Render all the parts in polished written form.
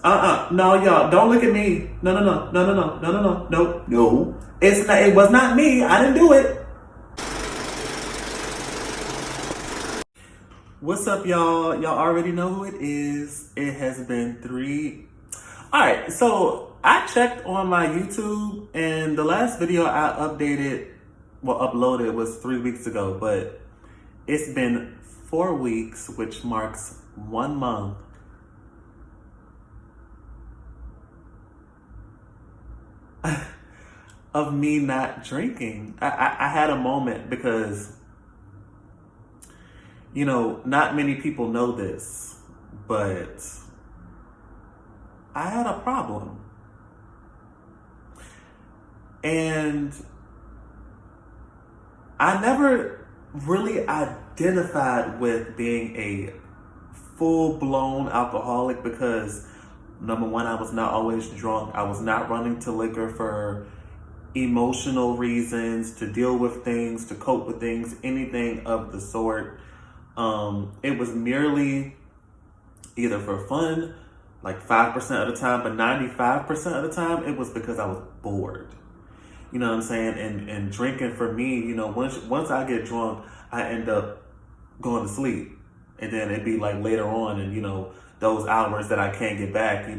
No, y'all, don't look at me. No, no, no, no, no, no, no, no, no, no, no. It's not. It was not me. I didn't do it. What's up, y'all? Y'all already know who it is. It has been 3. All right, so I checked on my YouTube, and the last video I uploaded was 3 weeks ago, but it's been 4 weeks, which marks 1 month of me not drinking. I had a moment because, not many people know this, but I had a problem. And I never really identified with being a full-blown alcoholic because, number one, I was not always drunk. I was not running to liquor for emotional reasons, to deal with things, to cope with things, anything of the sort. It was merely either for fun, like 5% of the time, but 95% of the time, it was because I was bored. You know what I'm saying? And drinking for me, once I get drunk, I end up going to sleep. And then it'd be like later on, and those hours that I can't get back,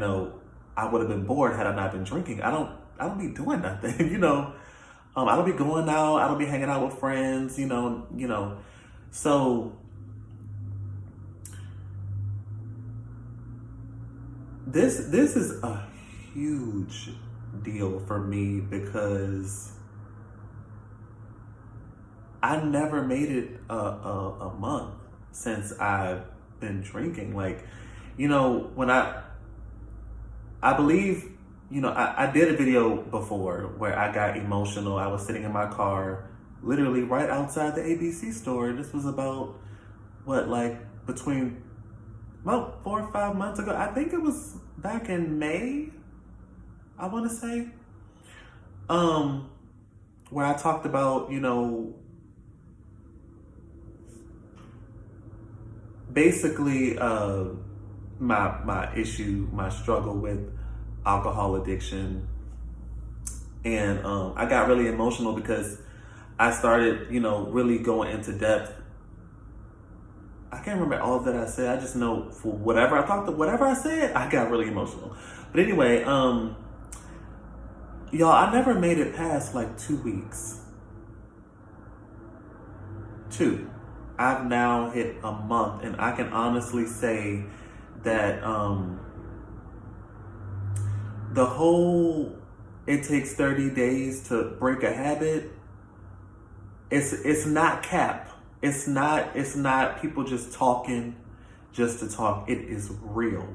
I would have been bored had I not been drinking. I don't be doing nothing, I don't be going out, I don't be hanging out with friends, So this is a huge deal for me because I never made it a month since I've been drinking. Like, when I believe, I did a video before where I got emotional. I was sitting in my car, literally right outside the ABC store. This was about, between about 4 or 5 months ago. I think it was back in May, I want to say, where I talked about, basically my issue, my struggle with alcohol addiction. And I got really emotional because I started, really going into depth. I can't remember all that I said. I just know for whatever I said, I got really emotional. But anyway, y'all, I never made it past like 2 weeks. 2. I've now hit a month, and I can honestly say that the whole it takes 30 days to break a habit, it's not cap. It's not people just talking just to talk. It is real.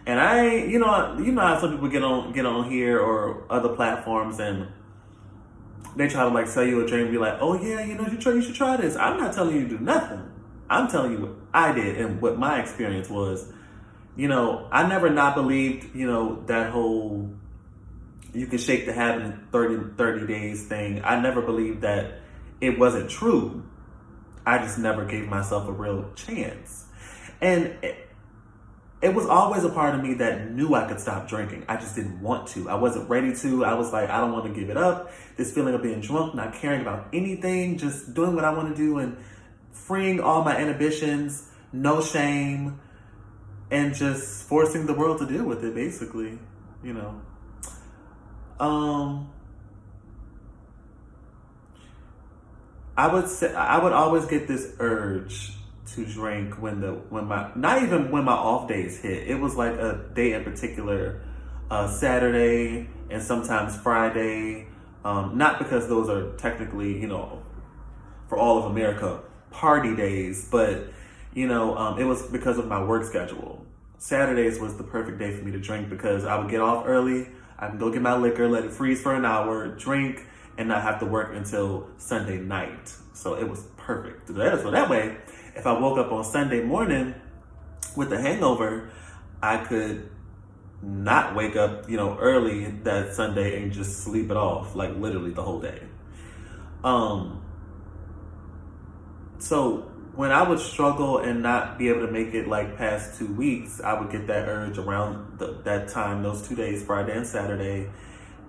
And how some people get on here or other platforms and they try to sell you a drink and be like, oh yeah, you should try this. I'm not telling you to do nothing. I'm telling you what I did and what my experience was. I never not believed, that whole you can shake the habit in 30 days thing. I never believed that it wasn't true. I just never gave myself a real chance. And it was always a part of me that knew I could stop drinking. I just didn't want to. I wasn't ready to. I was like, I don't want to give it up. This feeling of being drunk, not caring about anything, just doing what I want to do and freeing all my inhibitions, no shame, and just forcing the world to deal with it, basically, I would always get this urge to drink when not even when my off days hit. It was like a day in particular, Saturday and sometimes Friday. Not because those are technically, for all of America, party days, but it was because of my work schedule. Saturdays was the perfect day for me to drink because I would get off early. I can go get my liquor, let it freeze for an hour, drink, and not have to work until Sunday night. So it was perfect. So that way, if I woke up on Sunday morning with a hangover, I could not wake up, early that Sunday and just sleep it off, like literally the whole day. So when I would struggle and not be able to make it like past 2 weeks, I would get that urge around that time, those 2 days, Friday and Saturday,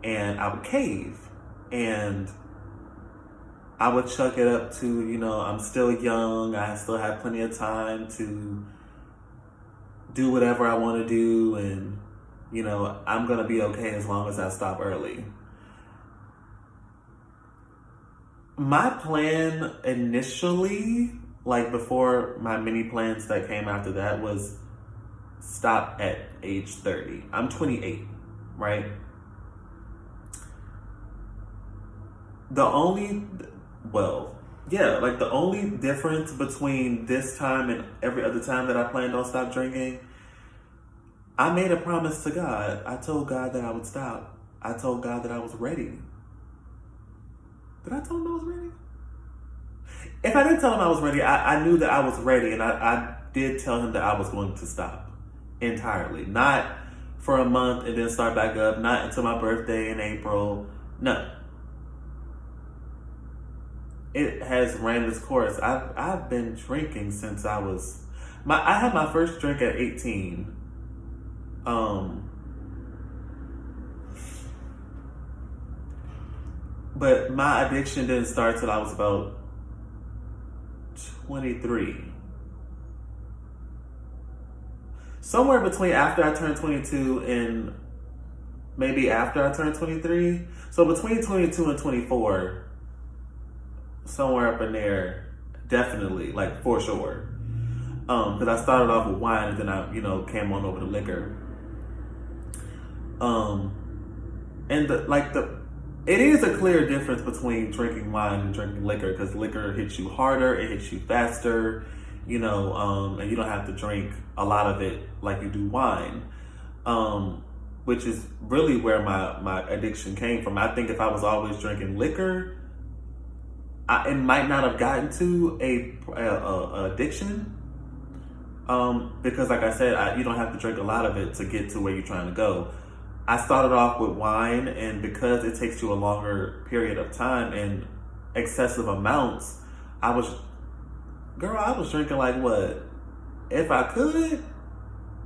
and I would cave. And I would chuck it up to, I'm still young, I still have plenty of time to do whatever I want to do, and, I'm going to be okay as long as I stop early. My plan initially, like before my mini plans that came after that, was stop at age 30. I'm 28, right? The only difference between this time and every other time that I planned on stop drinking, I made a promise to God. I told God that I would stop. I told God that I was ready. Did I tell him I was ready? If I didn't tell him I was ready, I knew that I was ready, and I did tell him that I was going to stop entirely. Not for a month and then start back up, not until my birthday in April. No. It has ran its course. I've been drinking since I had my first drink at 18. But my addiction didn't start till I was about 23. Somewhere between after I turned 22 and maybe after I turned 23. So between 22 and 24, somewhere up in there, definitely, like for sure. Because I started off with wine and then I, came on over to liquor. It is a clear difference between drinking wine and drinking liquor, because liquor hits you harder, it hits you faster, and you don't have to drink a lot of it like you do wine, which is really where my addiction came from. I think if I was always drinking liquor, it might not have gotten to a addiction, because like I said, you don't have to drink a lot of it to get to where you're trying to go. I started off with wine, and because it takes you a longer period of time and excessive amounts, I was drinking like what? If I could,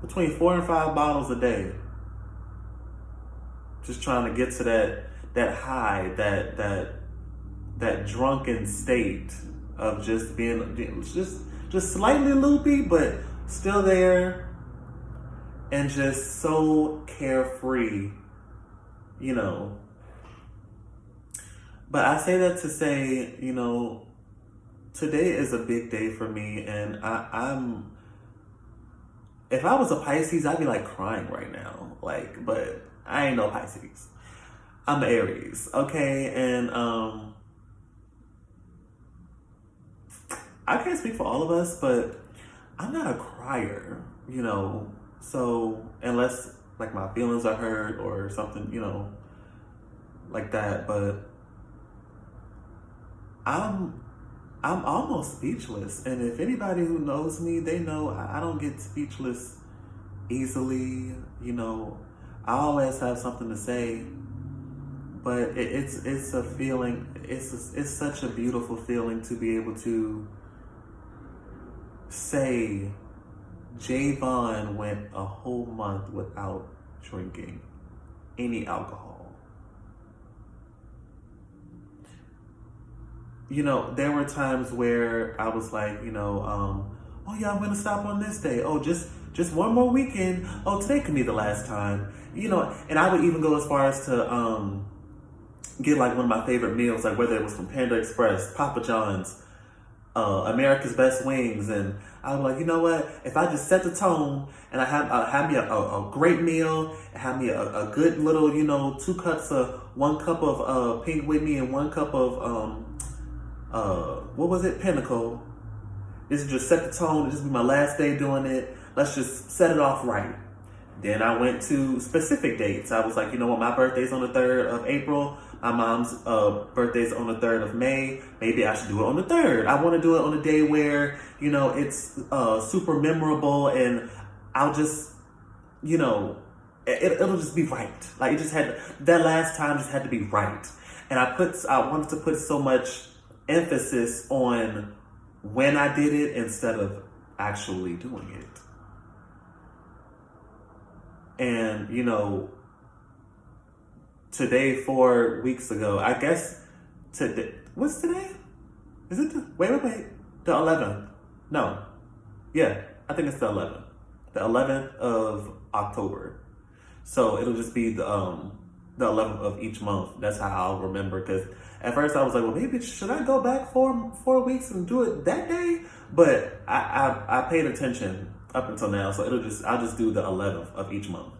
between 4 and 5 bottles a day. Just trying to get to that high, that drunken state of just being just slightly loopy, but still there. And just so carefree, But I say that to say, today is a big day for me, and if I was a Pisces, I'd be like crying right now. But I ain't no Pisces. I'm Aries, okay? And I can't speak for all of us, but I'm not a crier, So unless like my feelings are hurt or something, like that, but I'm almost speechless. And if anybody who knows me, they know I don't get speechless easily. I always have something to say, but it's a feeling. It's such a beautiful feeling to be able to say, Javon went a whole month without drinking any alcohol. There were times where I was like, oh yeah, I'm gonna stop on this day. Oh, just one more weekend. Oh, today can be the last time. And I would even go as far as to get like one of my favorite meals, like whether it was from Panda Express, Papa John's, America's Best Wings, and I was like, you know what? If I just set the tone and I have me a great meal, and have me a good little, 2 cups of 1 cup of Pink Whitney and 1 cup of what was it? Pinnacle. This is just set the tone. This will be my last day doing it. Let's just set it off right. Then I went to specific dates. I was like, you know what? My birthday's on the 3rd of April. My mom's birthday's on the 3rd of May. Maybe I should do it on the 3rd. I want to do it on a day where, it's super memorable, and I'll just, it'll just be right. Like it just that last time just had to be right. And I wanted to put so much emphasis on when I did it instead of actually doing it. And, you know, today, 4 weeks ago, I guess today, what's today? Is it wait, the 11th? No. Yeah, I think it's the 11th. The 11th of October. So it'll just be the 11th of each month. That's how I'll remember. Because at first I was like, well, maybe should I go back 4 weeks and do it that day? But I paid attention up until now, so I'll just do the 11th of each month.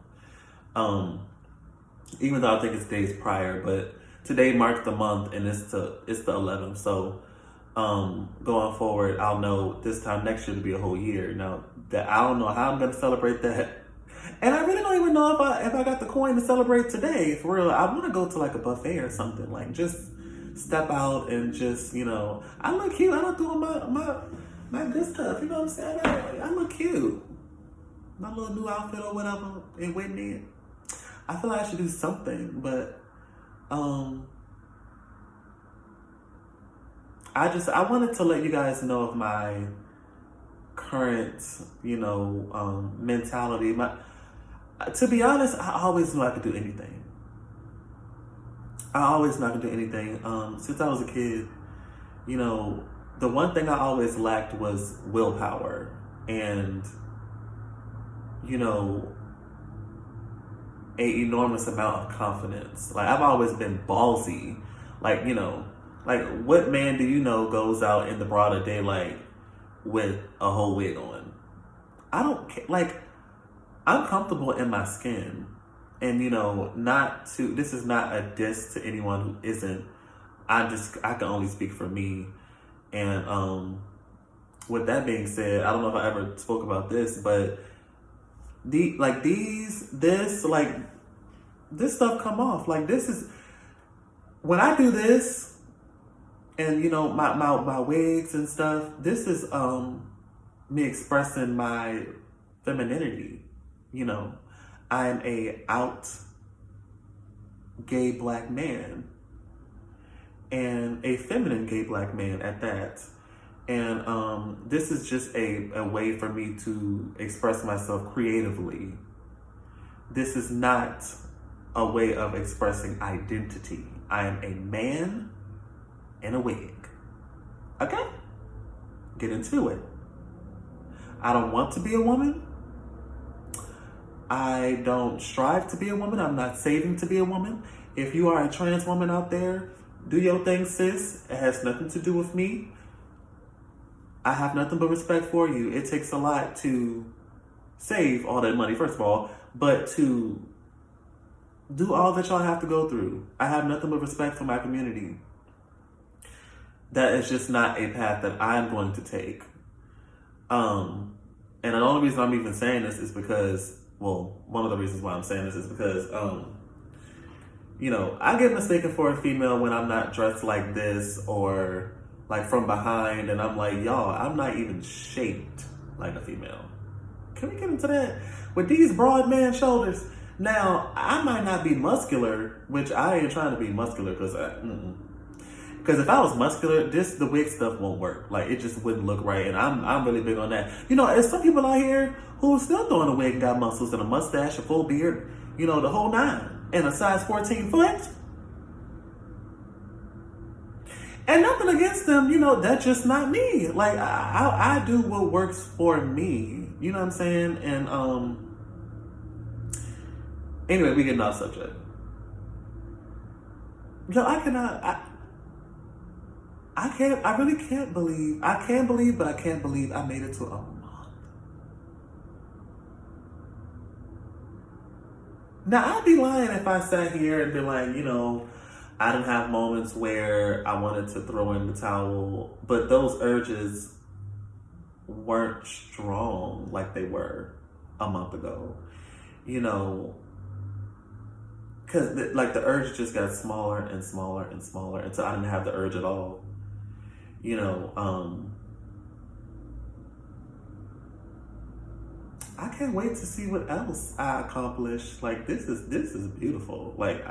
Even though I think it's days prior, but today marks the month and it's the 11th. So going forward, I'll know this time next year to be a whole year. Now that I don't know how I'm gonna celebrate that. And I really don't even know if I got the coin to celebrate today. For real, I want to go to like a buffet or something. Like just step out and just, you know, I look cute. I look doing my good stuff. You know what I'm saying? I look cute. My little new outfit or whatever in Whitney. I feel like I should do something, but I wanted to let you guys know of my current, you know, mentality. To be honest, I always knew I could do anything. Since I was a kid, you know, the one thing I always lacked was willpower and, you know, an enormous amount of confidence. Like, I've always been ballsy. Like, you know, like, what man do you know goes out in the broader daylight with a whole wig on? I don't care. Like, I'm comfortable in my skin. And, you know, this is not a diss to anyone who isn't. I can only speak for me. And with that being said, I don't know if I ever spoke about this, but this stuff come off. Like, this is, when I do this, and, you know, my wigs and stuff, this is me expressing my femininity. You know, I am a out gay black man, and a feminine gay black man at that. And this is just a way for me to express myself creatively. This is not a way of expressing identity. I am a man in a wig. Okay? Get into it. I don't want to be a woman. I don't strive to be a woman. I'm not saving to be a woman. If you are a trans woman out there, do your thing, sis. It has nothing to do with me. I have nothing but respect for you. It takes a lot to save all that money, first of all, but to do all that y'all have to go through. I have nothing but respect for my community. That is just not a path that I'm going to take. And the only reason I'm even saying this is because, well, one of the reasons why I'm saying this is because, you know, I get mistaken for a female when I'm not dressed like this or like from behind, and I'm like, y'all, I'm not even shaped like a female. Can we get into that? With these broad man shoulders. Now, I might not be muscular, which I ain't trying to be muscular because if I was muscular, the wig stuff won't work. Like, it just wouldn't look right, and I'm really big on that. You know, there's some people out here who are still throwing a wig and got muscles and a mustache, a full beard, you know, the whole nine, and a size 14 foot. And nothing against them, you know, that's just not me. Like, I do what works for me. You know what I'm saying? And anyway, we getting off subject. Yo, I really can't believe, but I can't believe I made it to a month. Now, I'd be lying if I sat here and be like, you know, I didn't have moments where I wanted to throw in the towel, but those urges weren't strong like they were a month ago. You know, because like the urge just got smaller and smaller and smaller until I didn't have the urge at all. You know, I can't wait to see what else I accomplish. Like, this is beautiful. Like,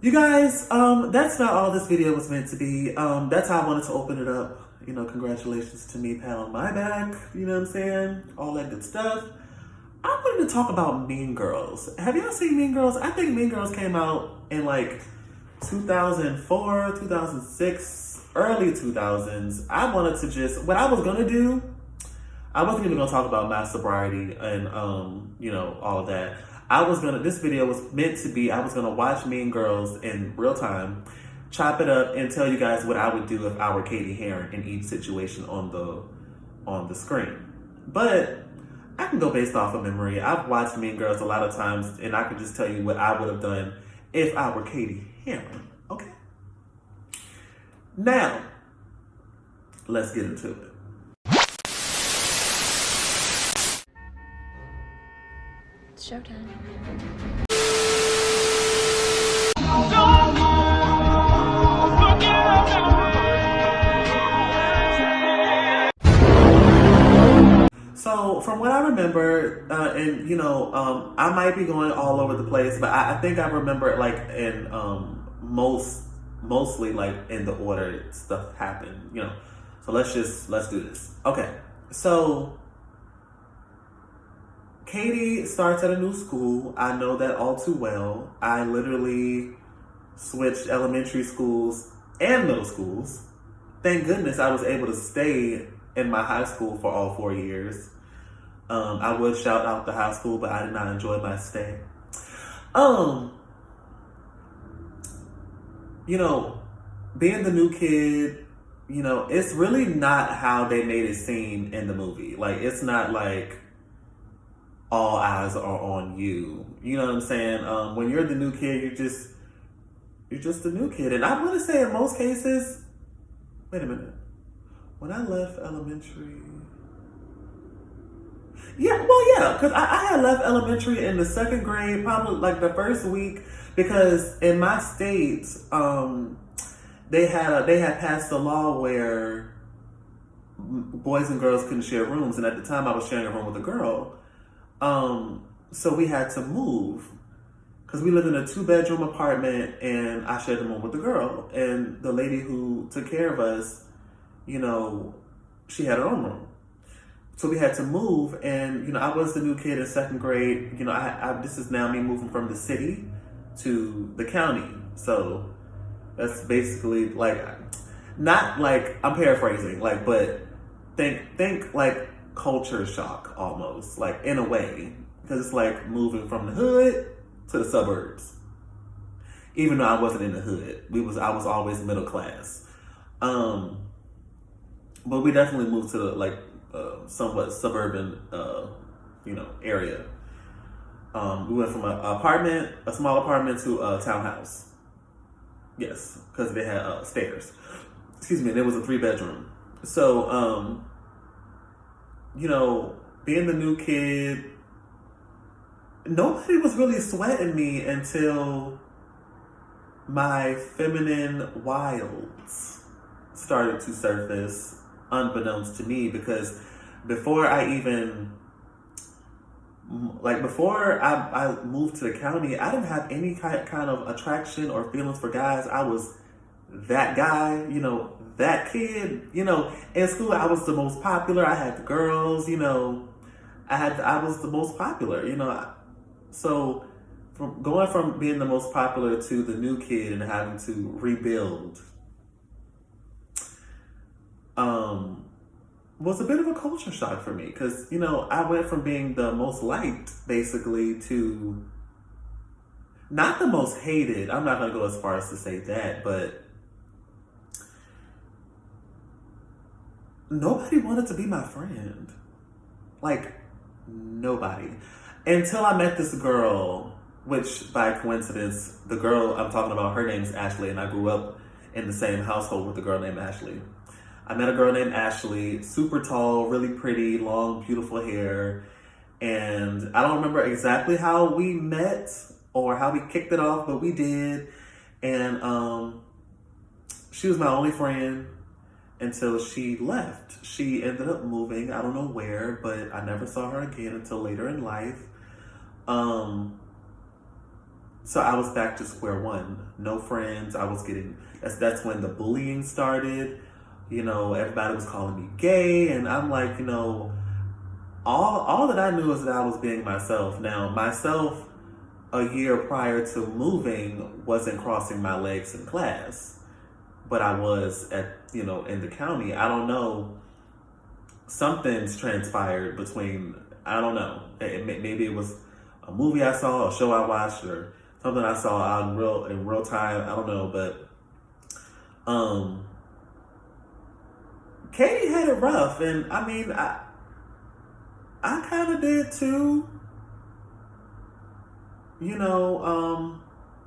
You guys, that's not all this video was meant to be. That's how I wanted to open it up. You know, congratulations to me, pat on my back. You know what I'm saying? All that good stuff. I wanted to talk about Mean Girls. Have y'all seen Mean Girls? I think Mean Girls came out in like 2004, 2006, early 2000s. I wanted to just, what I was gonna do, I wasn't even gonna talk about my sobriety and, you know, all of that. This video was meant to be, I was gonna watch Mean Girls in real time, chop it up, and tell you guys what I would do if I were Katie Heron in each situation on the screen. But I can go based off of memory. I've watched Mean Girls a lot of times, and I can just tell you what I would have done if I were Katie Heron. Okay? Now, let's get into it. It's showtime. So, from what I remember, and you know, I might be going all over the place, but I think I remember it like in mostly like in the order stuff happened, you know. So let's do this. Okay, so Katie starts at a new school. I know that all too well. I literally switched elementary schools and middle schools. Thank goodness I was able to stay in my high school for all 4 years. I would shout out the high school, but I did not enjoy my stay. You know, being the new kid, you know, it's really not how they made it seem in the movie. Like, it's not like all eyes are on you. You know what I'm saying? When you're the new kid, you're just a new kid. And I want to say in most cases, wait a minute. When I left elementary, because I had left elementary in the second grade, probably like the first week, because in my state, they had passed a law where boys and girls couldn't share rooms, and at the time I was sharing a room with a girl, so we had to move because we lived in a 2-bedroom apartment, and I shared a room with a girl, and the lady who took care of us, you know, she had her own room. So we had to move, and, you know, I was the new kid in second grade. You know, this is now me moving from the city to the county. So that's basically like, not like, I'm paraphrasing, like, but think like culture shock almost, like in a way, because it's like moving from the hood to the suburbs. Even though I wasn't in the hood, I was always middle class. But we definitely moved to the somewhat suburban, you know, area. We went from a small apartment to a townhouse. Yes, because they had stairs. Excuse me, and it was a 3-bedroom. So, you know, being the new kid, nobody was really sweating me until my feminine wilds started to surface, unbeknownst to me, because before I moved to the county, I didn't have any kind of attraction or feelings for guys. I was that guy, you know, that kid, you know. In school, I was the most popular. I had the girls, you know. I was the most popular, you know. So going from being the most popular to the new kid and having to rebuild, was a bit of a culture shock for me, because, you know, I went from being the most liked, basically, to not the most hated. I'm not going to go as far as to say that, but nobody wanted to be my friend. Like, nobody. Until I met this girl, which, by coincidence, the girl I'm talking about, her name's Ashley, and I grew up in the same household with a girl named Ashley. I met a girl named Ashley, super tall, really pretty, long, beautiful hair. And I don't remember exactly how we met or how we kicked it off, but we did. And she was my only friend until she left. She ended up moving, I don't know where, but I never saw her again until later in life. So I was back to square one. No friends. That's when the bullying started. Everybody was calling me gay, and I'm like, all that I knew is that I was being myself. Now, myself a year prior to moving wasn't crossing my legs in class, but I was in the county. I don't know. Something's transpired between, I don't know. Maybe it was a movie I saw, a show I watched, or something I saw out in real time. I don't know, but Katie had it rough, and I mean, I kind of did too.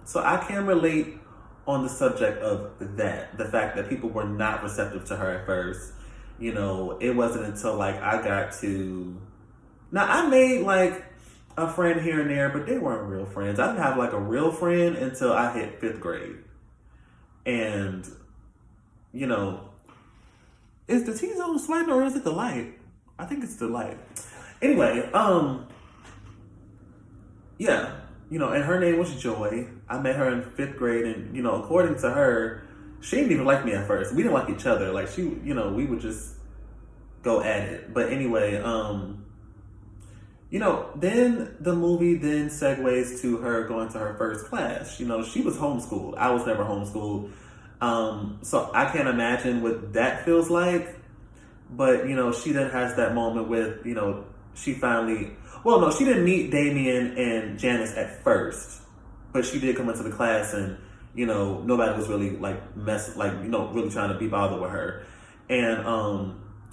So I can relate on the subject of that, the fact that people were not receptive to her at first. It wasn't until like I got to, now I made like a friend here and there, but they weren't real friends. I didn't have like a real friend until I hit 5th grade. And, is the T-zone sweating or is it the light? I think it's the light. Anyway, yeah, and her name was Joy. I met her in 5th grade, and, according to her, she didn't even like me at first. We didn't like each other. Like, we would just go at it. But anyway, then the movie then segues to her going to her first class. She was homeschooled. I was never homeschooled. So I can't imagine what that feels like. But, she then has that moment with, she finally, well, no, she didn't meet Damien and Janice at first, but she did come into the class, and, nobody was really really trying to be bothered with her. And,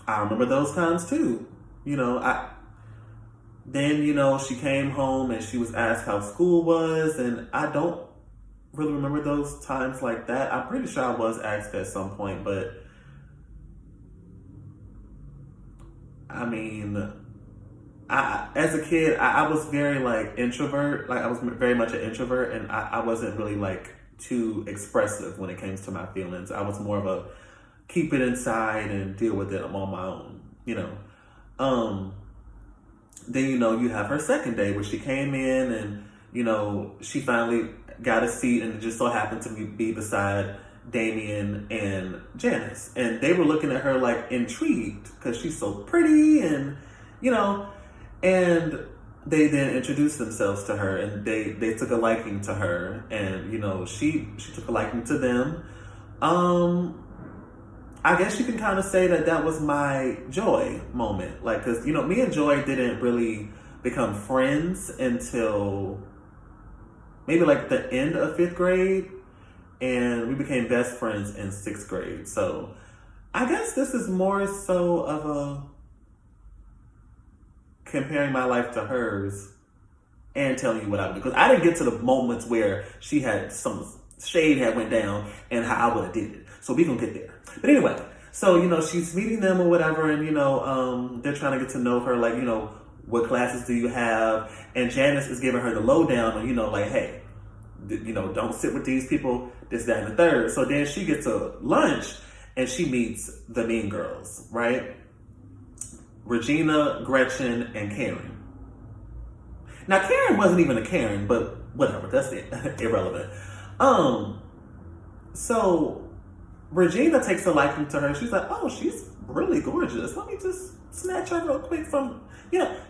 I remember those times too. Then, she came home and she was asked how school was, and I don't really remember those times like that. I'm pretty sure I was asked at some point, but I mean, as a kid, I was very introvert. I was very much an introvert, and I wasn't really too expressive when it came to my feelings. I was more of a keep it inside and deal with it on my own, Then, you have her second day where she came in and, she finally got a seat, and it just so happened to be beside Damien and Janice. And they were looking at her intrigued because she's so pretty, and, and they then introduced themselves to her, and they took a liking to her, and, she took a liking to them. I guess you can kind of say that was my Joy moment. Because, me and Joy didn't really become friends until maybe the end of 5th grade. And we became best friends in 6th grade. So I guess this is more so of a comparing my life to hers and telling you what I would do. Because I didn't get to the moments where she had some shade had went down and how I would have did it. So we gonna get there. But anyway, so, she's meeting them or whatever, and, they're trying to get to know her, what classes do you have? And Janice is giving her the lowdown on, hey, don't sit with these people, this, that, and the third. So then she gets to lunch, and she meets the Mean Girls, right? Regina, Gretchen, and Karen. Now, Karen wasn't even a Karen, but whatever, that's it. Irrelevant. So Regina takes a liking to her. She's like, oh, she's really gorgeous. Let me just snatch her real quick from,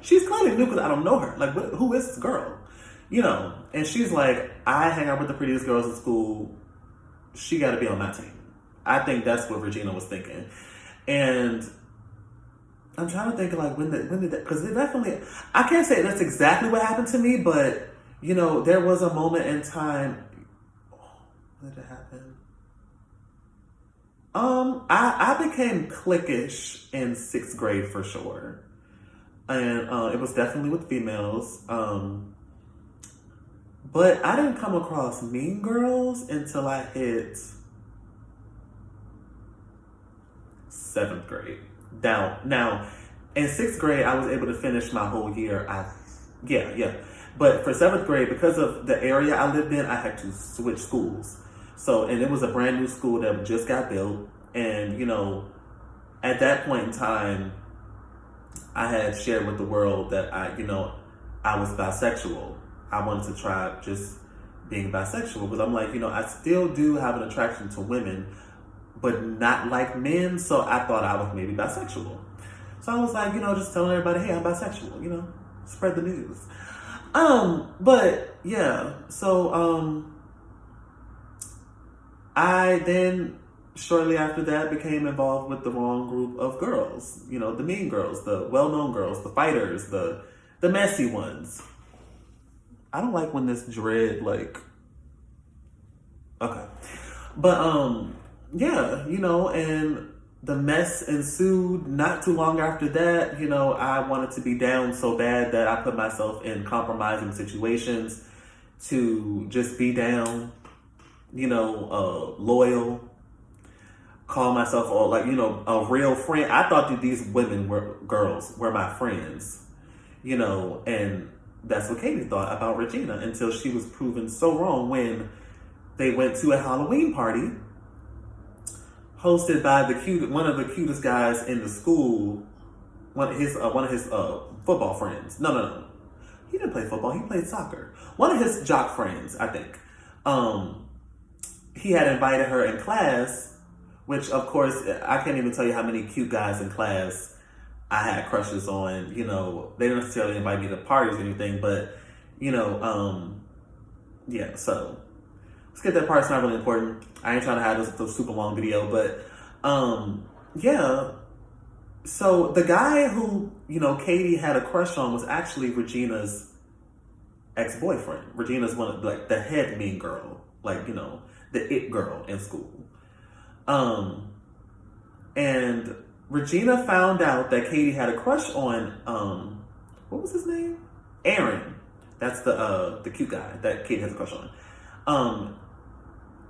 she's clearly new because I don't know her. Who is this girl? And she's like, I hang out with the prettiest girls in school. She got to be on my team. I think that's what Regina was thinking. And I'm trying to think when did that, because it definitely, I can't say that's exactly what happened to me, but, there was a moment in time. When did it happen? I became cliquish in 6th grade for sure. And it was definitely with females. But I didn't come across Mean Girls until I hit 7th grade. Now, in 6th grade, I was able to finish my whole year. Yeah. But for 7th grade, because of the area I lived in, I had to switch schools. So, and it was a brand new school that just got built. And, at that point in time, I had shared with the world that I was bisexual. I wanted to try just being bisexual, because I'm like, I still do have an attraction to women, but not like men, so I thought I was maybe bisexual. So I was like, just telling everybody, hey, I'm bisexual, spread the news. But yeah, so I then shortly after that became involved with the wrong group of girls, the mean girls, the well-known girls, the fighters, the messy ones. I don't like when this dread, okay. But, yeah, and the mess ensued. Not too long after that, I wanted to be down so bad that I put myself in compromising situations to just be down, loyal, call myself all a real friend. I thought that these girls were my friends, and that's what Katie thought about Regina until she was proven so wrong when they went to a Halloween party hosted by one of the cutest guys in the school, one of his football friends. No. He didn't play football. He played soccer. One of his jock friends, I think. He had invited her in class, which of course, I can't even tell you how many cute guys in class I had crushes on. They didn't necessarily invite me to parties or anything, but, yeah, so skip that part. It's not really important. I ain't trying to have this super long video, but, yeah. So the guy who, Katie had a crush on was actually Regina's ex-boyfriend. Regina's one of, the head mean girl, the it girl in school. And Regina found out that Katie had a crush on, what was his name? Aaron. That's the cute guy that Katie has a crush on.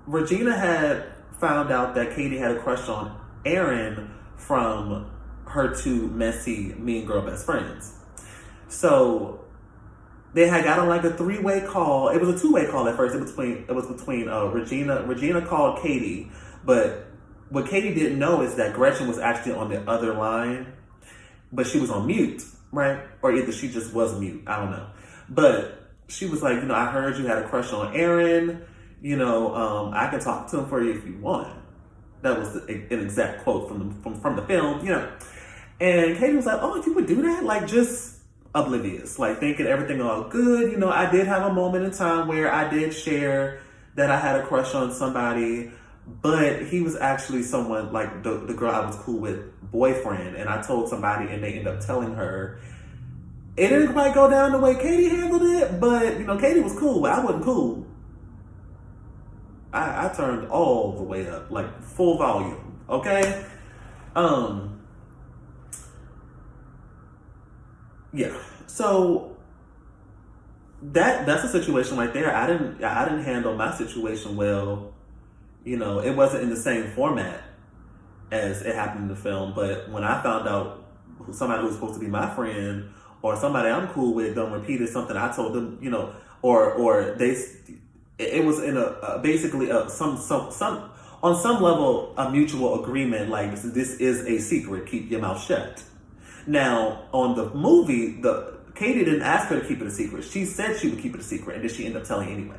Regina had found out that Katie had a crush on Aaron from her two messy, mean girl best friends. So they had gotten a three-way call. It was a two-way call at first. It was between Regina. Regina called Katie, but what Katie didn't know is that Gretchen was actually on the other line, but she was on mute, right? Or either she just was mute. I don't know. But she was like, I heard you had a crush on Aaron. I can talk to him for you if you want. That was an exact quote from the film, And Katie was like, oh, you would do that? Just oblivious, thinking everything all good. I did have a moment in time where I did share that I had a crush on somebody, but he was actually someone the girl I was cool with boyfriend. And I told somebody and they ended up telling her. It didn't quite go down the way Katie handled it, but, Katie was cool, but I wasn't cool. I turned all the way up, full volume, okay? Yeah. So that's a situation right there. I didn't handle my situation well. It wasn't in the same format as it happened in the film, but when I found out somebody who was supposed to be my friend or somebody I'm cool with done repeated something I told them, or it was in basically on some level a mutual agreement, this is a secret, keep your mouth shut. Now on the movie, Katie didn't ask her to keep it a secret. She said she would keep it a secret, and then she ended up telling anyway.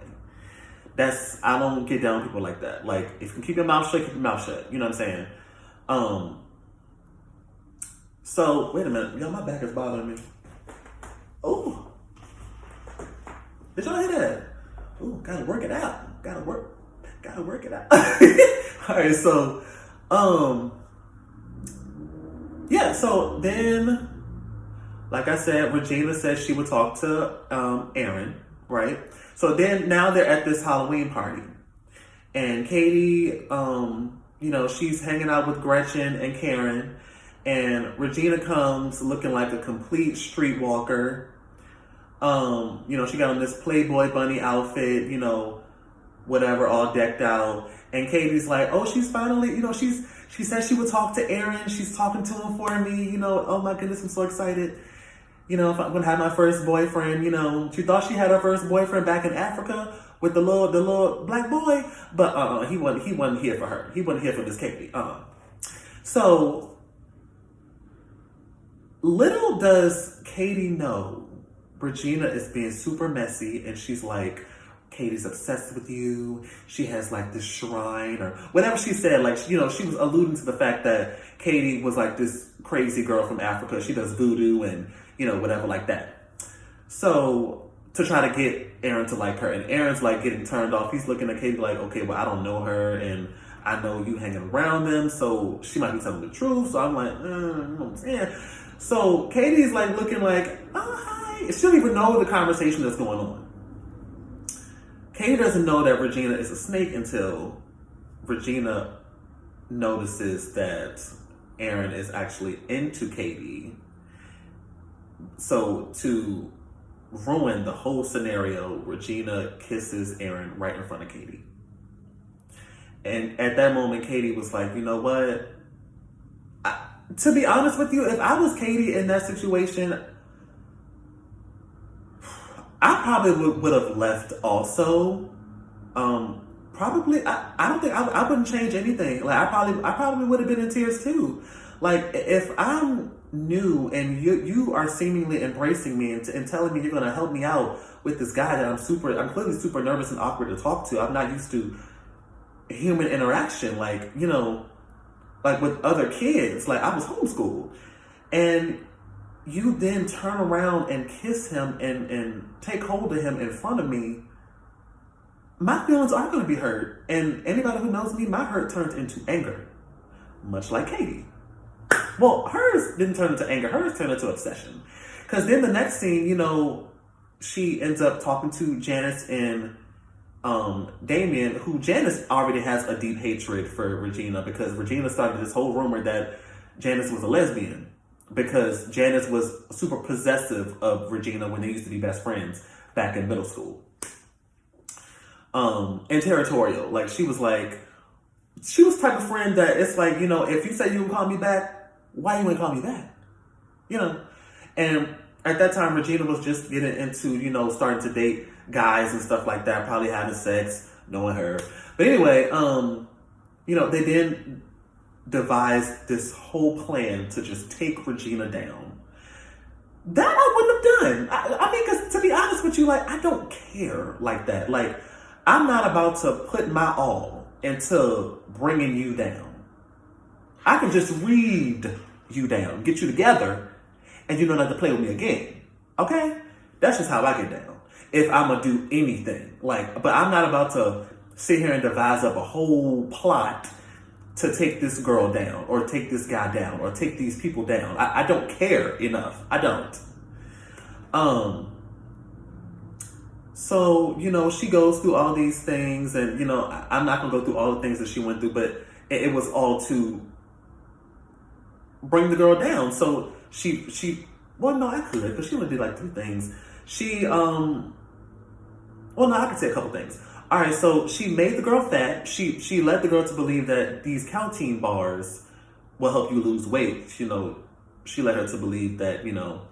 I don't get down with people like that. If you can keep your mouth shut, keep your mouth shut. You know what I'm saying? So wait a minute, y'all, my back is bothering me. Oh, did y'all hear that? Oh, gotta work it out. Gotta work it out. All right, so, yeah, so then, like I said, Regina said she would talk to Aaron, right? So then now they're at this Halloween party. And Katie, she's hanging out with Gretchen and Karen. And Regina comes looking like a complete streetwalker. She got on this Playboy bunny outfit, whatever, all decked out. And Katie's like, oh, she's finally, she said she would talk to Aaron. She's talking to him for me, oh my goodness, I'm so excited. If I'm gonna have my first boyfriend, she thought she had her first boyfriend back in Africa with the little black boy, but he wasn't here for her. He wasn't here for this Katie. So little does Katie know Regina is being super messy, and she's like Katie's obsessed with you. She has like this shrine or whatever she said. Like, you know, she was alluding to the fact that Katie was like this crazy girl from Africa. She does voodoo and, you know, whatever like that. So to try to get Aaron to like her, and Aaron's like getting turned off. He's looking at Katie like, okay, well, I don't know her, and I know you hanging around them, so she might be telling the truth. So I'm like, you know what I'm saying? So Katie's like looking like, oh, hi. She don't even know the conversation that's going on. Katie doesn't know that Regina is a snake until Regina notices that Aaron is actually into Katie. So to ruin the whole scenario, Regina kisses Aaron right in front of Katie. And at that moment, Katie was like, you know what? To be honest with you, if I was Katie in that situation, I probably would have left also. Probably, I don't think, I wouldn't change anything. Like, I probably would have been in tears too. Like, if I'm new and you are seemingly embracing me and telling me you're going to help me out with this guy that I'm clearly super nervous and awkward to talk to. I'm not used to human interaction, like, you know, like with other kids. Like, I was homeschooled, and you then turn around and kiss him and take hold of him in front of me. My feelings are going to be hurt, and anybody who knows me, my hurt turns into anger, much like Katie. Well, hers didn't turn into anger. Hers turned into obsession. Because then the next scene, you know, she ends up talking to Janice and Damien, who Janice already has a deep hatred for Regina, because Regina started this whole rumor that Janice was a lesbian, because Janice was super possessive of Regina when they used to be best friends back in middle school. And territorial. Like, she was the type of friend that it's like, you know, if you say you would call me back, why you wouldn't call me back? You know? And at that time, Regina was just getting into, you know, starting to date guys and stuff like that, probably having sex, knowing her. But anyway, you know, they then devised this whole plan to just take Regina down. That I wouldn't have done. I mean, because to be honest with you, like, I don't care like that. Like, I'm not about to put my all into bringing you down. I can just read you down, get you together, and you don't have to play with me again. Okay? That's just how I get down. If I'm going to do anything. Like, but I'm not about to sit here and devise up a whole plot to take this girl down, or take this guy down, or take these people down. I don't care enough. I don't. So, you know, she goes through all these things, and, you know, I'm not going to go through all the things that she went through, but it was all to bring the girl down. So well, no, I could, because she only did like 3 things. Well, no, I could say a couple things. All right, so she made the girl fat. She led the girl to believe that these Caltine bars will help you lose weight. You know, she led her to believe that, you know,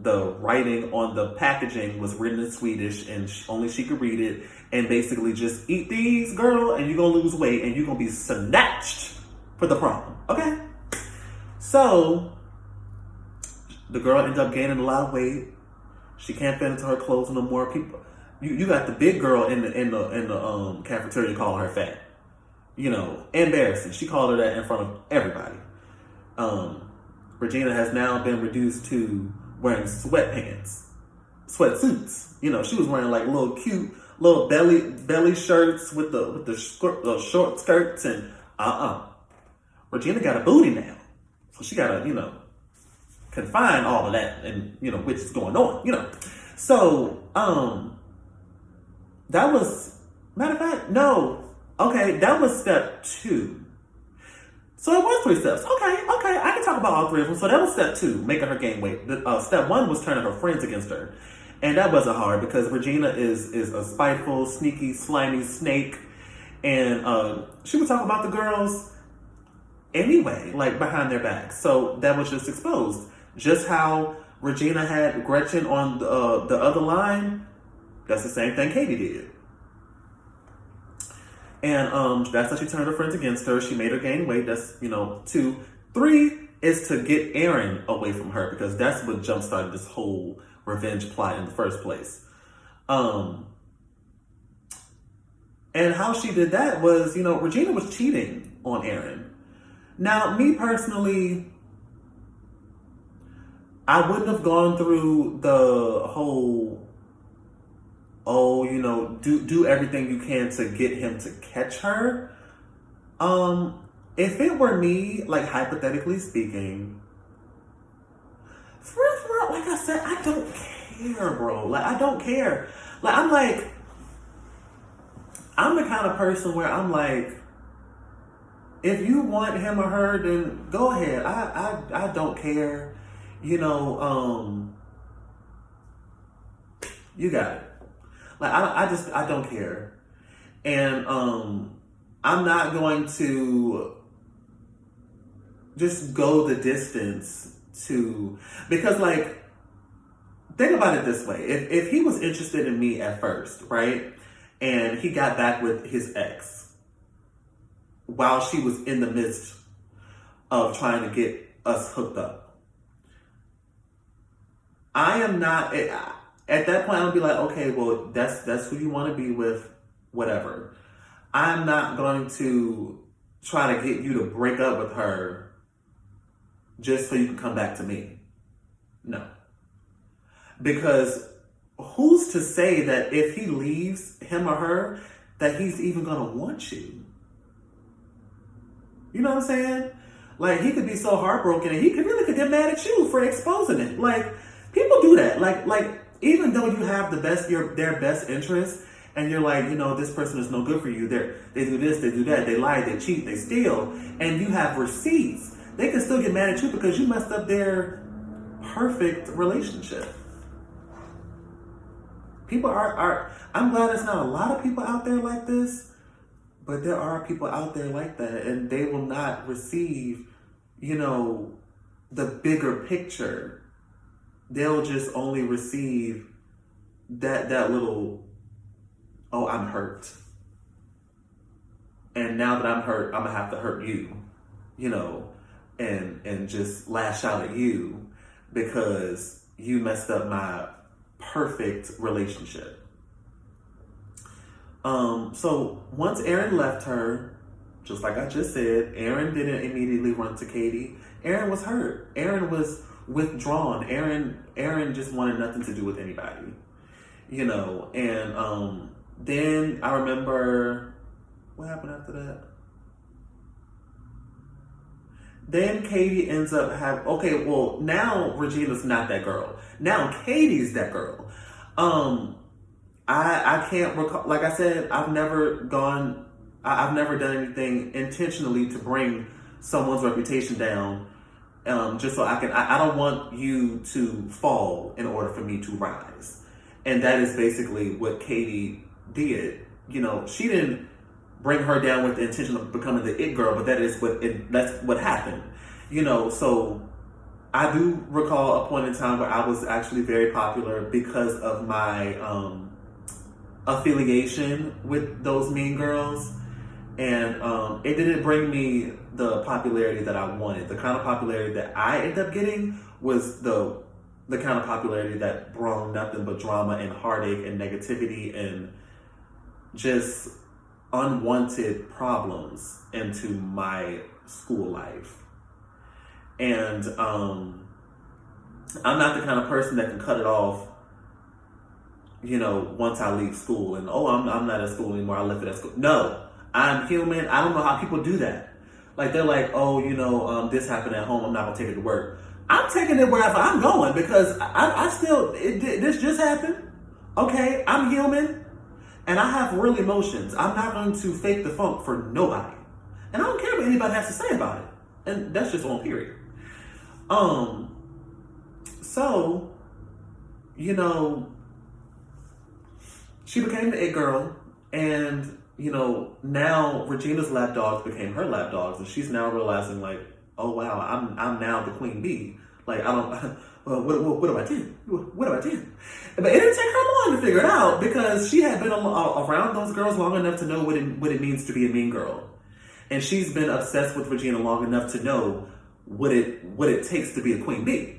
the writing on the packaging was written in Swedish, and only she could read it. And basically, just eat these, girl, and you're gonna lose weight, and you're gonna be snatched for the prom. Okay? So the girl ended up gaining a lot of weight. She can't fit into her clothes no more. People, you got the big girl in the cafeteria calling her fat. You know, embarrassing. She called her that in front of everybody. Regina has now been reduced to wearing sweatpants, sweatsuits. You know, she was wearing like little cute little belly shirts with the short skirts, and Regina got a booty now, so she gotta, you know, confine all of that, and, you know, which is going on, you know. So that was, matter of fact, no, okay, that was step 2. So it was 3 steps. Okay, I can talk about all 3 of them. So that was step 2, making her gain weight. Step 1 was turning her friends against her. And that wasn't hard, because Regina is a spiteful, sneaky, slimy snake. And she would talk about the girls anyway, like behind their backs. So that was just exposed. Just how Regina had Gretchen on the other line, that's the same thing Katie did. And that's how she turned her friends against her. She made her gain weight. That's, you know, 2. 3 is to get Aaron away from her, because that's what jump-started this whole revenge plot in the first place. And how she did that was, Regina was cheating on Aaron. Now, me personally, I wouldn't have gone through the whole, do everything you can to get him to catch her. If it were me, like hypothetically speaking, first of all, like I said, I don't care, bro. Like, I don't care. Like, I'm the kind of person where I'm like, if you want him or her, then go ahead. I don't care. You got it. Like, I don't care. And I'm not going to just go the distance because, like, think about it this way. If he was interested in me at first, right? And he got back with his ex while she was in the midst of trying to get us hooked up. I am not, at that point, I'll be like, okay, well, that's who you want to be with, whatever. I'm not going to try to get you to break up with her just so you can come back to me. No. Because who's to say that if he leaves him or her, that he's even going to want you? You know what I'm saying? Like, he could be so heartbroken and he could get mad at you for exposing it. Like, people do that. Like even though you have their best interest, and you're like, this person is no good for you. They do this, they do that, they lie, they cheat, they steal, and you have receipts. They can still get mad at you because you messed up their perfect relationship. People are I'm glad there's not a lot of people out there like this, but there are people out there like that, and they will not receive, the bigger picture. They'll just only receive that little, oh, I'm hurt. And now that I'm hurt, I'm gonna have to hurt you, and just lash out at you because you messed up my perfect relationship. So once Aaron left her, just like I just said, Aaron didn't immediately run to Katie. Aaron was hurt. Aaron was withdrawn. Aaron just wanted nothing to do with anybody, and then I remember what happened after that. Then Katie ends up now Regina's not that girl. Now Katie's that girl. I can't recall, like I said, I've never done anything intentionally to bring someone's reputation down, just so I don't want you to fall in order for me to rise. And that is basically what Katie did. She didn't bring her down with the intention of becoming the it girl, but that's what happened. So I do recall a point in time where I was actually very popular because of my affiliation with those mean girls. And it didn't bring me the popularity that I wanted. The kind of popularity that I ended up getting was the kind of popularity that brought nothing but drama and heartache and negativity and just unwanted problems into my school life. And I'm not the kind of person that can cut it off, once I leave school and, I'm not at school anymore, I left it at school. No, I'm human. I don't know how people do that. Like, they're like, this happened at home, I'm not gonna take it to work. I'm taking it wherever I'm going because this just happened. Okay, I'm human and I have real emotions. I'm not going to fake the funk for nobody. And I don't care what anybody has to say about it. And that's just on period. So, she became the it girl, and now Regina's lapdogs became her lapdogs, and she's now realizing, like, oh wow, I'm now the queen bee. Like, I don't. Well, what do I do? What do I do? But it didn't take her long to figure it out because she had been around those girls long enough to know what it means to be a mean girl, and she's been obsessed with Regina long enough to know what it takes to be a queen bee.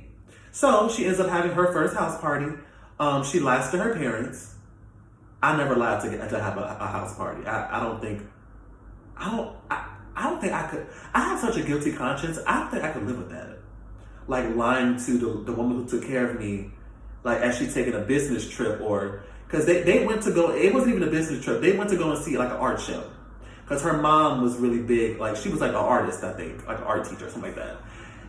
So she ends up having her first house party. She lies to her parents. I never lied to have a house party. I don't think I could. I have such a guilty conscience. I don't think I could live with that. Like lying to the woman who took care of me, like as she taking a business trip, or because they went to go. It wasn't even a business trip. They went to go and see like an art show because her mom was really big. Like she was like an artist, I think, like an art teacher or something like that.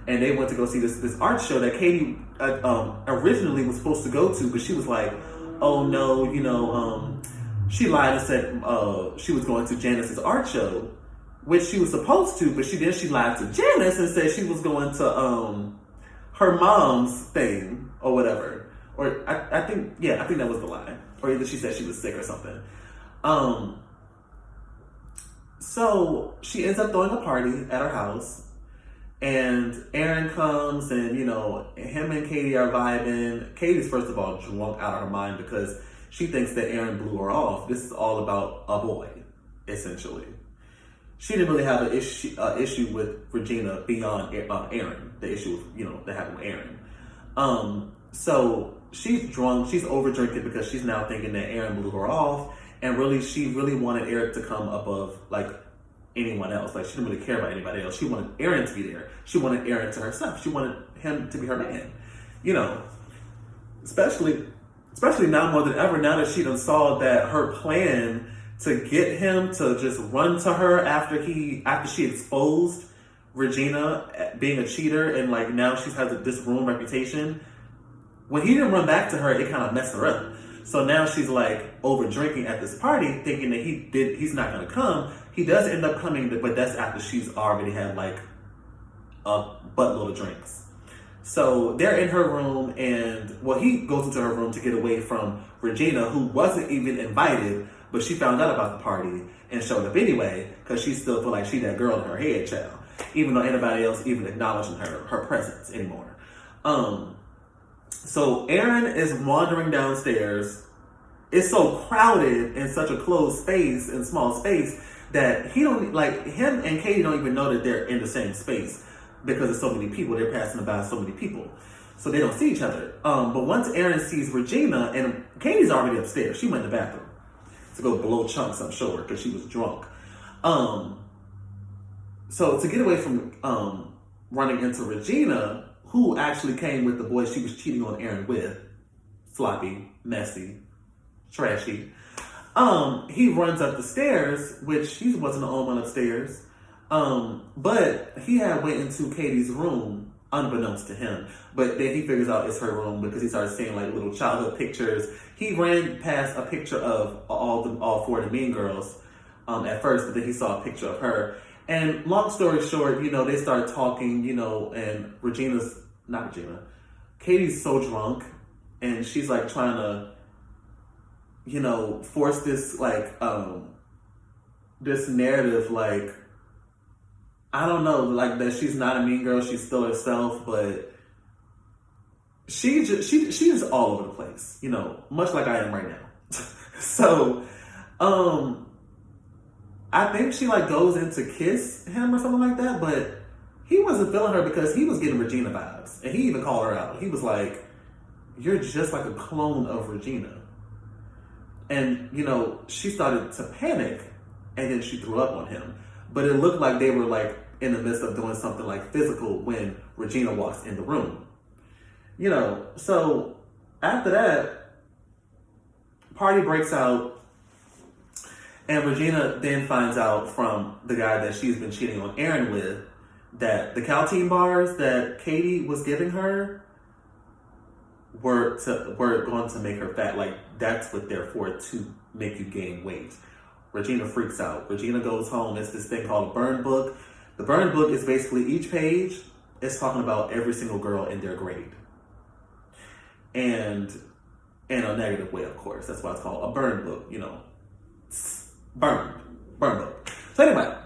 And they went to go see this art show that Katie originally was supposed to go to, but she was like, "Oh no, she lied and said she was going to Janice's art show, which she was supposed to, but she lied to Janice and said she was going to her mom's thing or whatever. Or I think that was the lie. Or either she said she was sick or something. So she ends up throwing a party at her house, and Aaron comes, and him and Katie are vibing. Katie's first of all drunk out of her mind because she thinks that Aaron blew her off. This is all about a boy, essentially. She didn't really have an issue with Regina beyond Aaron. The issue that happened with Aaron. So she's drunk. She's over drinking because she's now thinking that Aaron blew her off, and she really wanted Eric to come above like anyone else. Like she didn't really care about anybody else. She wanted Aaron to be there. She wanted Aaron to herself. She wanted him to be her man. Especially now more than ever. Now that she done saw that her plan to get him to just run to her after she exposed Regina being a cheater, and like now she has this ruined reputation. When he didn't run back to her, it kind of messed her up. So now she's like over drinking at this party, thinking that he's not gonna come. He does end up coming, but that's after she's already had like a buttload of drinks. So they're in her room, and he goes into her room to get away from Regina, who wasn't even invited, but she found out about the party and showed up anyway because she still feel like she that girl in her head, child, even though anybody else even acknowledging her presence anymore. So Aaron is wandering downstairs. It's so crowded in such a closed space and small space that him and Katie don't even know that they're in the same space because there's so many people. They're passing by so many people. So they don't see each other. But once Aaron sees Regina, and Katie's already upstairs. She went in the bathroom to go blow chunks, I'm sure, because she was drunk. So to get away from running into Regina, who actually came with the boy she was cheating on Aaron with, sloppy, messy, trashy, he runs up the stairs, which he wasn't the only one upstairs, but he had went into Katie's room unbeknownst to him. But then he figures out it's her room because he started seeing like little childhood pictures. He ran past a picture of all four of the Mean Girls at first, but then he saw a picture of her. And long story short, they start talking, and Katie's so drunk, and she's like trying to, force this like this narrative, like, I don't know, like that she's not a mean girl, she's still herself, but she is all over the place, much like I am right now. So, I think she like goes in to kiss him or something like that, but he wasn't feeling her because he was getting Regina vibes, and he even called her out. He was like, "You're just like a clone of Regina," and she started to panic, and then she threw up on him. But it looked like they were like in the midst of doing something like physical when Regina walks in the room. So after that, party breaks out, and Regina then finds out from the guy that she's been cheating on Aaron with that the Caltine bars that Katie was giving her were going to make her fat. Like, that's what they're for, to make you gain weight. Regina freaks out. Regina goes home. It's this thing called a burn book. The burn book is basically each page is talking about every single girl in their grade. And in a negative way, of course. That's why it's called a burn book, burn book. So anyway,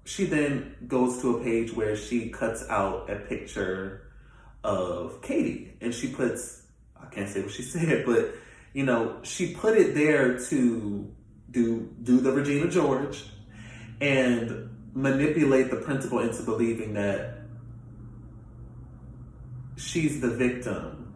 she then goes to a page where she cuts out a picture of Katie, and she puts, I can't say what she said, but she put it there to do the Regina George and manipulate the principal into believing that she's the victim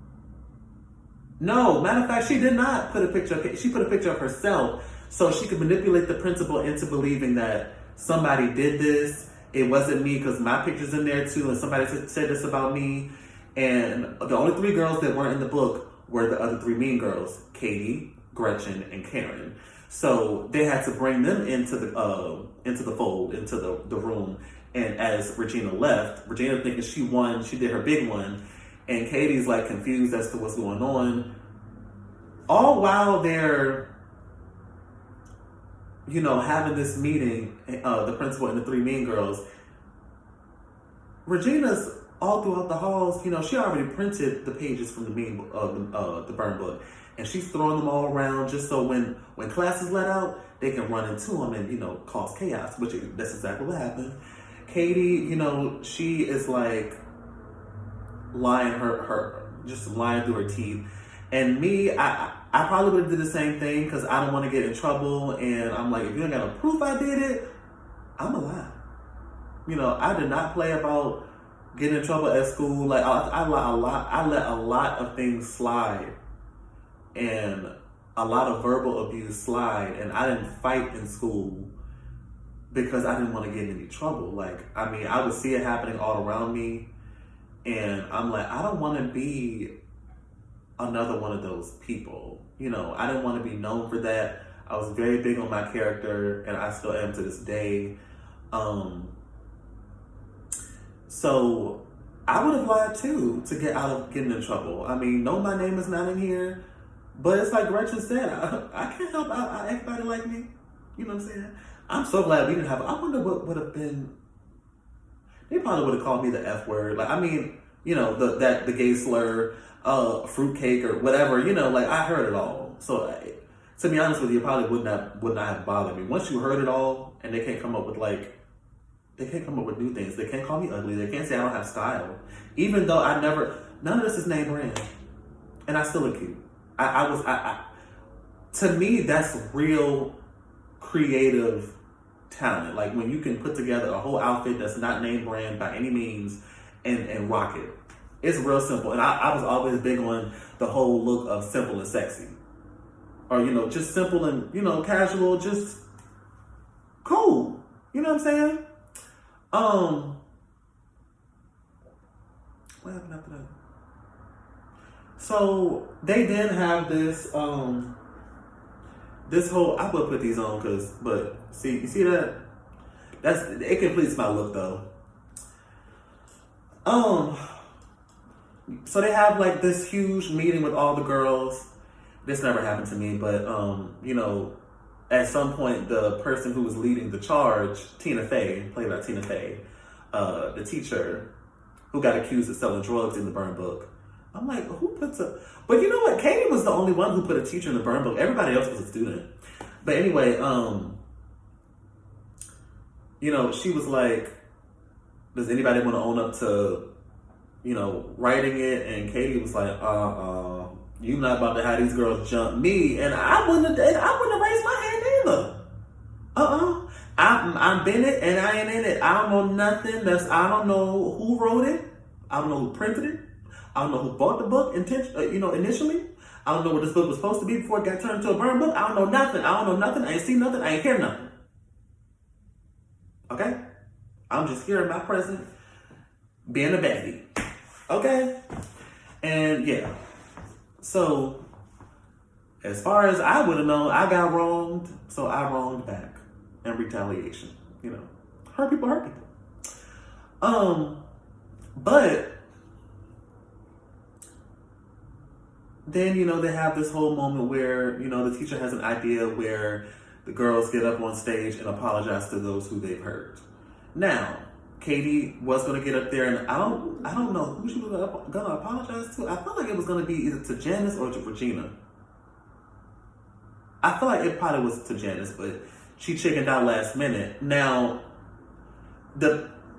No, matter of fact, she did not put a picture of, she put a picture of herself so she could manipulate the principal into believing that somebody did this. It wasn't me because my picture's in there too, and somebody said this about me. And the only 3 girls that weren't in the book were the other 3 mean girls, Katie, Gretchen, and Karen. So they had to bring them into the fold, into the room. And as Regina left, Regina thinking she won, she did her big one, and Katie's like confused as to what's going on. All while they're, having this meeting, the principal and the 3 mean girls, Regina's all throughout the halls. She already printed the pages from the burn book, and she's throwing them all around just so when class is let out, they can run into them and cause chaos. Which that's exactly what happened. Katie, she is like lying just lying through her teeth. And me, I probably would have did the same thing because I don't want to get in trouble. And I'm like, if you ain't got no proof I did it, I'm a lie. I did not play about getting in trouble at school. Like I let a lot of things slide, and a lot of verbal abuse slide. And I didn't fight in school because I didn't want to get in any trouble. Like, I would see it happening all around me, and I'm like, I don't want to be another one of those people. I didn't want to be known for that. I was very big on my character, and I still am to this day. So I would have lied too to get out of getting in trouble. No, my name is not in here, but it's like Gretchen said, I can't help everybody like me. You know what I'm saying? I'm so glad we didn't have. I wonder what would have been. They probably would have called me the F word. Like, the gay slur, fruitcake or whatever. I heard it all. So, to be honest with you, it probably would not have bothered me. Once you heard it all, and they can't come up with new things. They can't call me ugly. They can't say I don't have style. Even though none of this is name brand, and I still look cute. To me, that's real creative talent. Like when you can put together a whole outfit that's not name brand by any means and rock it. It's real simple. And I was always big on the whole look of simple and sexy. Or, just simple and, casual, just cool. You know what I'm saying? What happened after that? So they did have this, this whole, I would put these on but see, you see that? It completes my look though. So they have like this huge meeting with all the girls. This never happened to me, but at some point the person who was leading the charge, Tina Fey, played by Tina Fey, the teacher who got accused of selling drugs in the burn book. I'm like, who puts a... But you know what? Katie was the only one who put a teacher in the burn book. Everybody else was a student. But anyway, she was like, does anybody want to own up to, writing it? And Katie was like, you not about to have these girls jump me. And I wouldn't have raised my hand either. I'm Bennett and I ain't in it. I don't know nothing. I don't know who wrote it. I don't know who printed it. I don't know who bought the book initially. I don't know what this book was supposed to be before it got turned into a burn book. I don't know nothing. I ain't seen nothing. I ain't hear nothing. Okay? I'm just here in my present being a baddie. Okay? And yeah. So, as far as I would have known, I got wronged, so I wronged back in retaliation. Hurt people hurt people. But then, they have this whole moment where, the teacher has an idea where the girls get up on stage and apologize to those who they've hurt. Now, Katie was going to get up there, and I don't know who she was going to apologize to. I felt like it was going to be either to Janice or to Regina. I feel like it probably was to Janice, but she chickened out last minute. Now,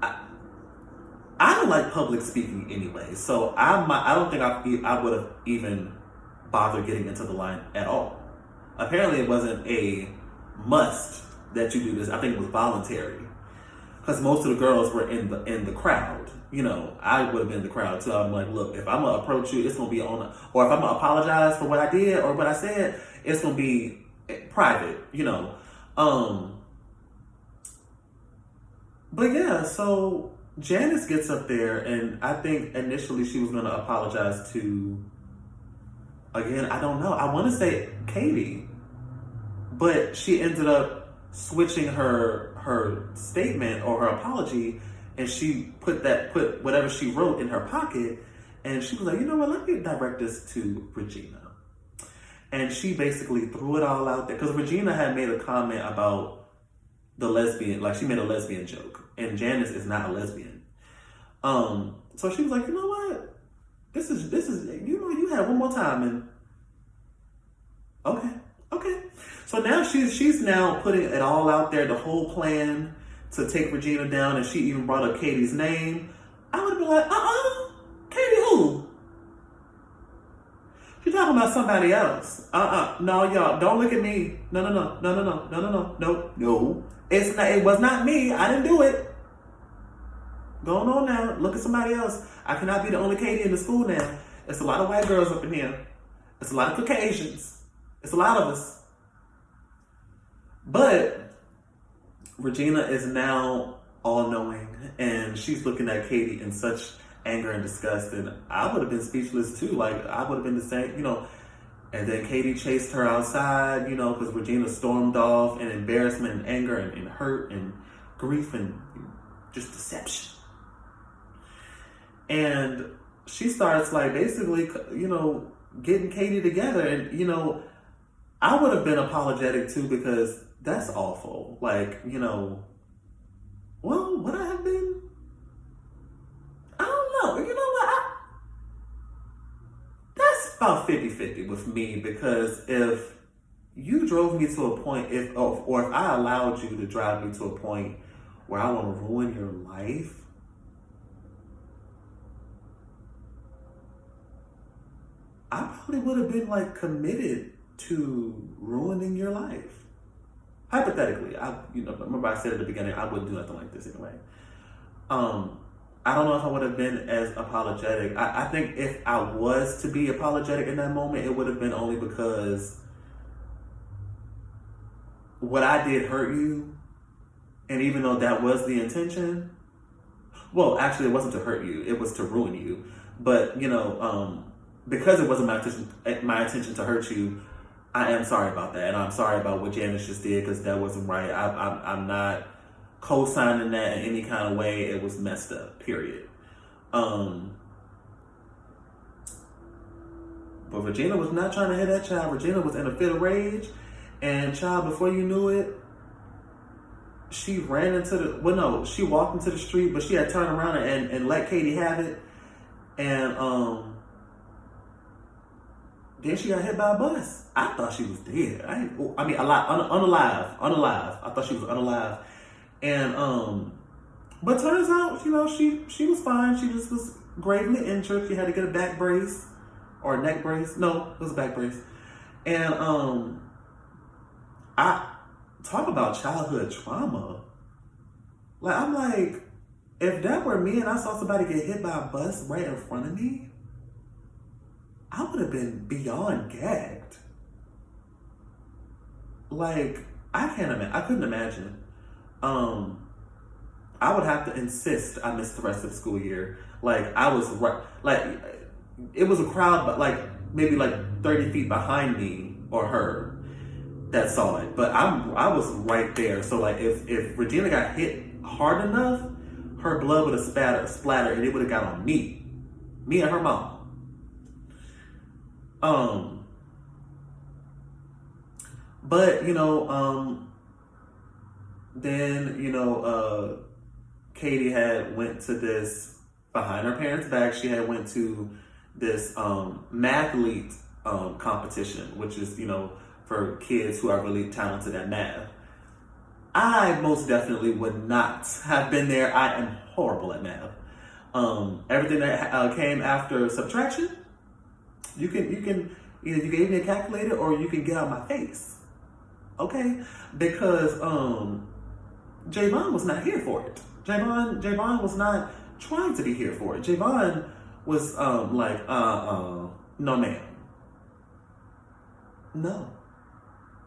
I don't like public speaking anyway, so I don't think I would have even bothered getting into the line at all. Apparently, it wasn't a must that you do this. I think it was voluntary because most of the girls were in the crowd. you know, I would have been in the crowd too. I'm like, look, if I'm gonna approach you, it's gonna be on, or if I'm gonna apologize for what I did or what I said, it's gonna be private, you know. But yeah, so Janice gets up there, and I think initially she was gonna apologize to, again, I don't know. I want to say Katie, but she ended up switching her statement or her apology, and she put whatever she wrote in her pocket, and she was like, you know what, let me direct this to Regina. And she basically threw it all out there because Regina had made a comment about the lesbian, like she made a lesbian joke, and Janice is not a lesbian. So she was like, you know what, this is you know, you had one more time, and okay. So now she's now putting it all out there, the whole plan to take Regina down, and she even brought up Katie's name. I would have been like, Katie who? She's talking about somebody else. No, y'all, don't look at me. No. It's not. It was not me. I didn't do it. Going on now. Look at somebody else. I cannot be the only Katie in the school now. It's a lot of white girls up in here. It's a lot of Caucasians. It's a lot of us. But Regina is now all-knowing, and she's looking at Katie in such anger and disgust, and I would have been speechless too. Like, I would have been the same, you know. And then Katie chased her outside, you know, because Regina stormed off in embarrassment and anger and hurt and grief and just deception. And she starts, like, basically, you know, getting Katie together. And, you know, I would have been apologetic too, because that's awful. Like, you know, well, would I have been? I don't know. You know what? That's about 50-50 with me, because if you drove me to a point, or if I allowed you to drive me to a point where I want to ruin your life, I probably would have been like committed to ruining your life. Hypothetically, remember I said at the beginning, I wouldn't do nothing like this anyway. I don't know if I would have been as apologetic. I think if I was to be apologetic in that moment, it would have been only because what I did hurt you. And even though that was the intention, well, actually it wasn't to hurt you, it was to ruin you. But, you know, because it wasn't my intention to hurt you, I am sorry about that. And I'm sorry about what Janice just did, because that wasn't right. I'm not co-signing that in any kind of way. It was messed up, period. But Regina was not trying to hit that child. Regina was in a fit of rage, and child, before you knew it, she ran into she walked into the street, but she had turned around and let Katie have it. And then she got hit by a bus. I thought she was dead. Unalive. I thought she was unalive. And but turns out, you know, she was fine. She just was gravely injured. She had to get a back brace or a neck brace. No, it was a back brace. And I talk about childhood trauma. Like, I'm like, if that were me and I saw somebody get hit by a bus right in front of me, I would have been beyond gagged. Like, I couldn't imagine. I would have to insist I missed the rest of the school year. Like, I was right, like, it was a crowd, but like maybe like 30 feet behind me or her that saw it. But I was right there. So like, if Regina got hit hard enough, her blood would have splattered, and it would have got on me and her mom. But, you know, then, you know, Katie had went to this, behind her parents' back, she had went to this mathlete competition, which is, you know, for kids who are really talented at math. I most definitely would not have been there. I am horrible at math. Everything that came after subtraction, you can either you gave me a calculator or you can get out my face. Okay? Because Javon was not here for it. Javon was not trying to be here for it. Javon was like, no ma'am. No.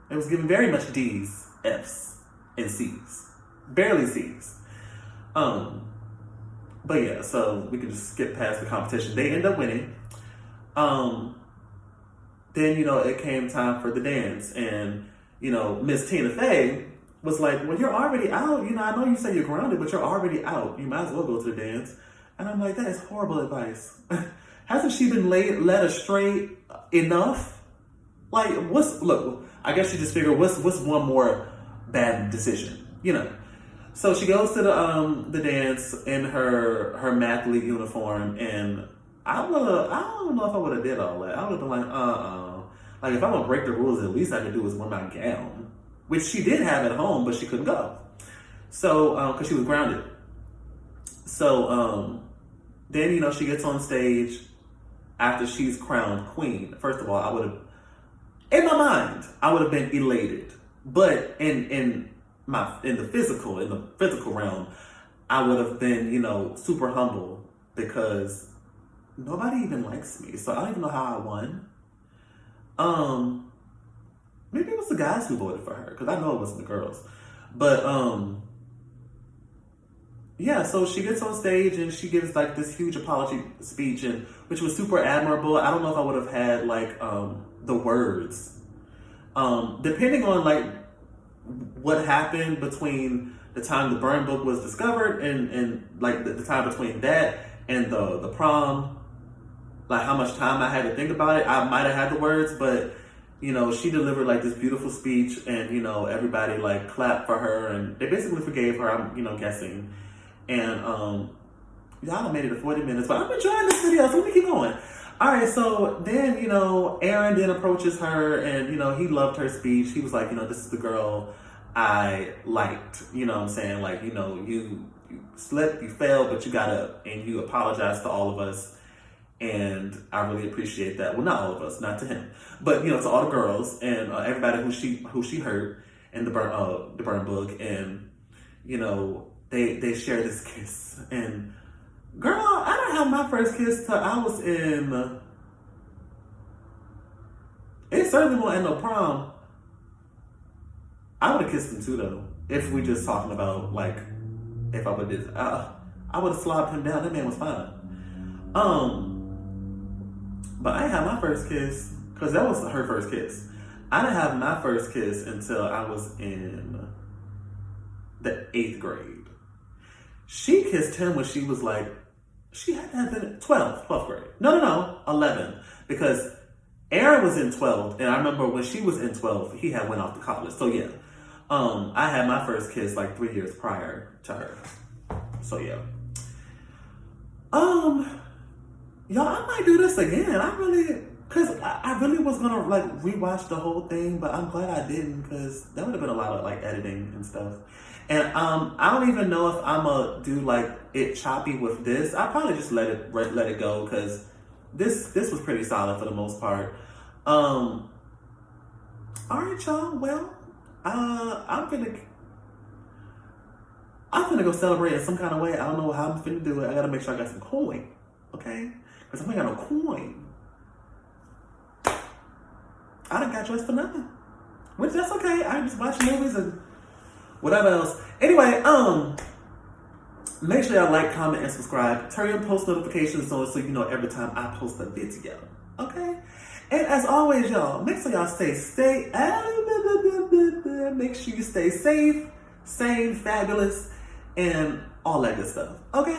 It was given very much D's, F's, and C's. Barely C's. But yeah, so we can just skip past the competition. They end up winning. Then, you know, it came time for the dance. And, you know, Miss Tina Fey was like, well, you're already out. You know, I know you say you're grounded, but you're already out. You might as well go to the dance. And I'm like, that is horrible advice. Hasn't she been led astray enough? Like, look, I guess she just figured, what's one more bad decision, you know? So she goes to the dance in her mathlete uniform, and I don't know if I would have did all that. I would have been like, like if I'm gonna break the rules, at least I could do is wear my gown, which she did have at home, but she couldn't go. So, cause she was grounded. So, then, you know, she gets on stage after she's crowned queen. First of all, in my mind, I would have been elated, but in the physical realm, I would have been, you know, super humble because nobody even likes me. So I don't even know how I won. Maybe it was the guys who voted for her because I know it wasn't the girls. But yeah, so she gets on stage and she gives like this huge apology speech, and which was super admirable. I don't know if I would have had like the words. Depending on like what happened between the time the burn book was discovered and like the time between that and the prom, like how much time I had to think about it, I might have had the words, but you know, she delivered like this beautiful speech, and you know, everybody like clapped for her, and they basically forgave her, I'm, you know, guessing. And y'all made it to 40 minutes, but I'm enjoying this video, so let me keep going. All right, so then, you know, Aaron then approaches her, and, you know, he loved her speech. He was like, you know, this is the girl I liked. You know what I'm saying? Like, you know, you slipped, you failed, but you got up, and you apologized to all of us. And I really appreciate that. Well, not all of us, not to him, but, you know, to all the girls and everybody who she hurt in the burn book. And, you know, they share this kiss. And girl, I didn't have my first kiss till I was in. It certainly wasn't no prom. I would have kissed him too, though. If we just talking about like, if I would have, I would have slobbed him down. That man was fine. But I didn't have my first kiss because that was her first kiss. I didn't have my first kiss until I was in the 8th grade. She kissed him when she was like, she had to have been 12th grade. No, 11. Because Aaron was in 12th, and I remember when she was in 12th, he had went off to college. So yeah, I had my first kiss like 3 years prior to her. So yeah. Y'all, I might do this again. I really was gonna like rewatch the whole thing, but I'm glad I didn't because that would have been a lot of like editing and stuff. And I don't even know if I'm gonna do like it choppy with this. I probably just let it go because this was pretty solid for the most part. All right, y'all. Well, I'm gonna go celebrate in some kind of way. I don't know how I'm finna do it. I gotta make sure I got some coin, okay? Because if I got no coin, I done got dressed for nothing. Which that's okay. I just watch movies and whatever else. Anyway, make sure y'all like, comment, and subscribe. Turn your post notifications on so you know every time I post a video. Okay? And as always, y'all, make sure y'all make sure you stay safe, sane, fabulous, and all that good stuff. Okay?